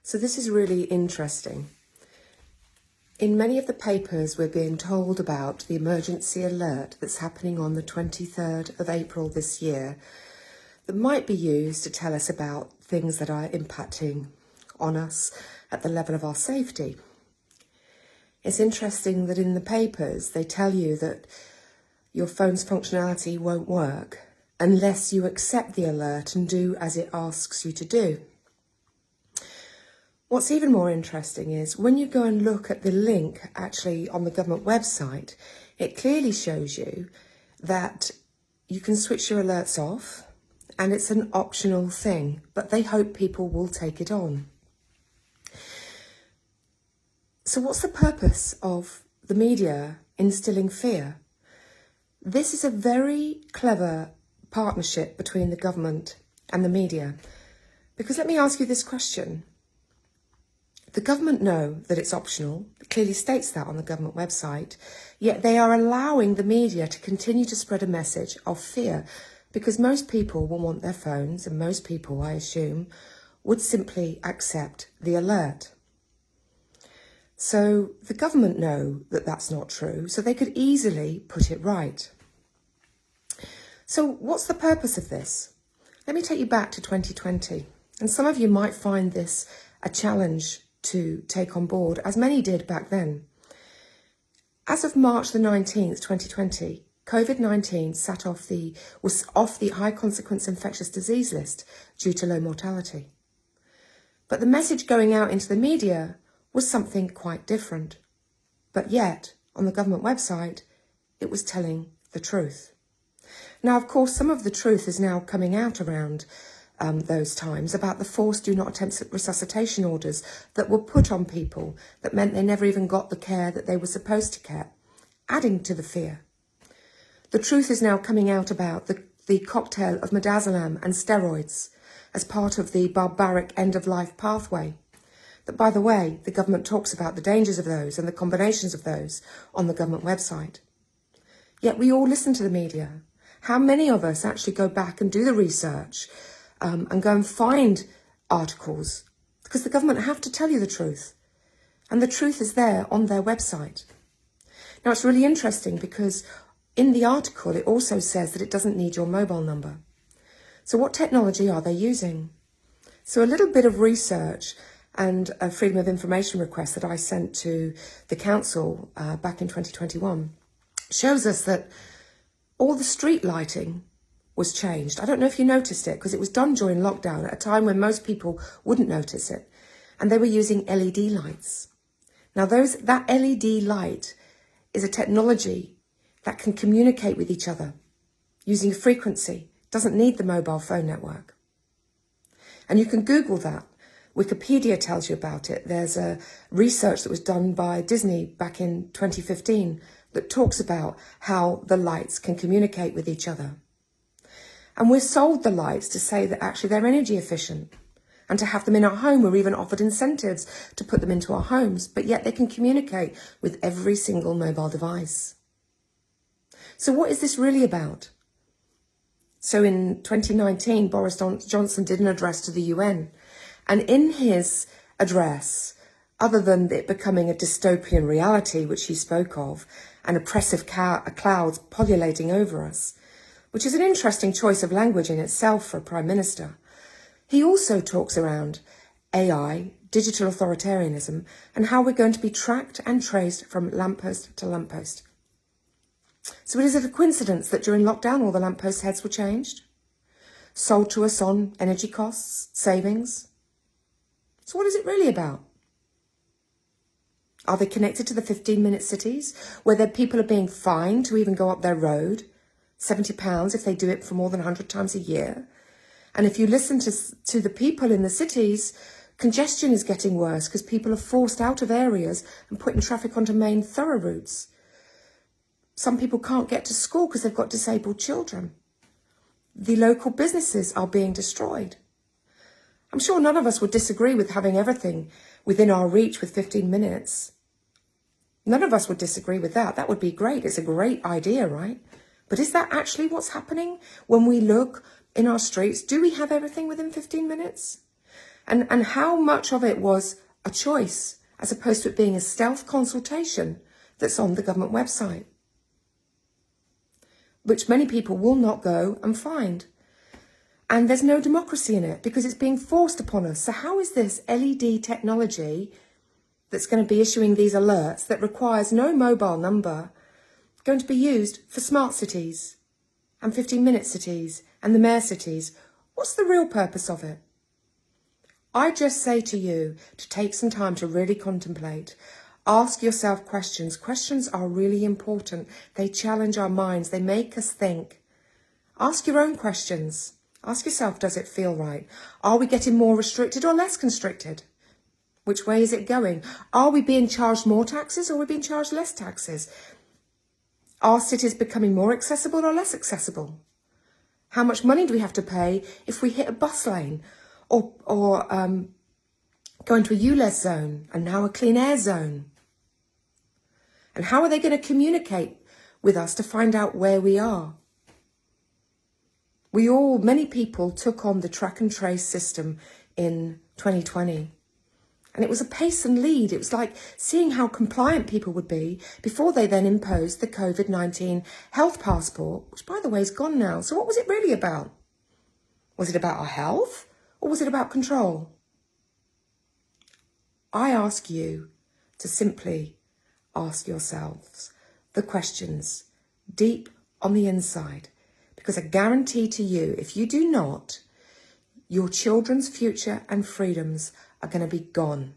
So this is really interesting. In many of the papers, we're being told about the emergency alert that's happening on the 23rd of April this year that might be used to tell us about things that are impacting on us at the level of our safety. It's interesting that in the papers, they tell you that your phone's functionality won't work unless you accept the alert and do as it asks you to do. What's even more interesting is when you go and look at the link actually on the government website, it clearly shows you that you can switch your alerts off and it's an optional thing, but they hope people will take it on. So what's the purpose of the media instilling fear? This is a very clever partnership between the government and the media. Because let me ask you this question. The government know that it's optional, it clearly states that on the government website, yet they are allowing the media to continue to spread a message of fear because most people will want their phones and most people, I assume, would simply accept the alert. So the government know that that's not true, so they could easily put it right. So what's the purpose of this? Let me take you back to 2020, and some of you might find this a challenge to take on board, as many did back then. As of March the 19th, 2020, COVID-19 was off the high consequence infectious disease list due to low mortality. But the message going out into the media was something quite different. But yet, on the government website, it was telling the truth. Now, of course, some of the truth is now coming out around those times about the forced do not attempt resuscitation orders that were put on people that meant they never even got the care that they were supposed to get, adding to the fear. The truth is now coming out about the cocktail of midazolam and steroids as part of the barbaric end-of-life pathway. That, by the way, the government talks about the dangers of those and the combinations of those on the government website. Yet we all listen to the media. How many of us actually go back and do the research and go and find articles? Because the government have to tell you the truth. And the truth is there on their website. Now, it's really interesting because in the article, it also says that it doesn't need your mobile number. So what technology are they using? So a little bit of research and a Freedom of Information request that I sent to the council back in 2021 shows us that all the street lighting was changed. I don't know if you noticed it because it was done during lockdown at a time when most people wouldn't notice it. And they were using LED lights. Now that LED light is a technology that can communicate with each other using a frequency, doesn't need the mobile phone network. And you can Google that. Wikipedia tells you about it. There's a research that was done by Disney back in 2015 that talks about how the lights can communicate with each other. And we're sold the lights to say that actually they're energy efficient and to have them in our home. We're even offered incentives to put them into our homes, but yet they can communicate with every single mobile device. So what is this really about? So in 2019, Boris Johnson did an address to the UN. And in his address, other than it becoming a dystopian reality, which he spoke of, and oppressive clouds pollulating over us, which is an interesting choice of language in itself for a prime minister, he also talks around AI, digital authoritarianism, and how we're going to be tracked and traced from lamppost to lamppost. So is it a coincidence that during lockdown all the lamppost heads were changed? Sold to us on energy costs, savings? So what is it really about? Are they connected to the 15-minute cities where people are being fined to even go up their road? £70 if they do it for more than 100 times a year. And if you listen to the people in the cities, congestion is getting worse because people are forced out of areas and putting traffic onto main thorough routes. Some people can't get to school because they've got disabled children. The local businesses are being destroyed. I'm sure none of us would disagree with having everything within our reach with 15 minutes. None of us would disagree with that. That would be great. It's a great idea, right? But is that actually what's happening when we look in our streets? Do we have everything within 15 minutes? And how much of it was a choice as opposed to it being a stealth consultation that's on the government website, which many people will not go and find. And there's no democracy in it because it's being forced upon us. So how is this LED technology that's going to be issuing these alerts that requires no mobile number going to be used for smart cities and 15-minute cities and the mayor cities? What's the real purpose of it? I just say to you to take some time to really contemplate. Ask yourself questions. Questions are really important. They challenge our minds. They make us think. Ask your own questions. Ask yourself, does it feel right? Are we getting more restricted or less constricted? Which way is it going? Are we being charged more taxes or are we being charged less taxes? Are cities becoming more accessible or less accessible? How much money do we have to pay if we hit a bus lane or go into a ULEZ zone and now a clean air zone? And how are they going to communicate with us to find out where we are? Many people took on the track and trace system in 2020. And it was a pace and lead. It was like seeing how compliant people would be before they then imposed the COVID-19 health passport, which, by the way, is gone now. So what was it really about? Was it about our health or was it about control? I ask you to simply ask yourselves the questions deep on the inside, because I guarantee to you, if you do not, your children's future and freedoms are going to be gone.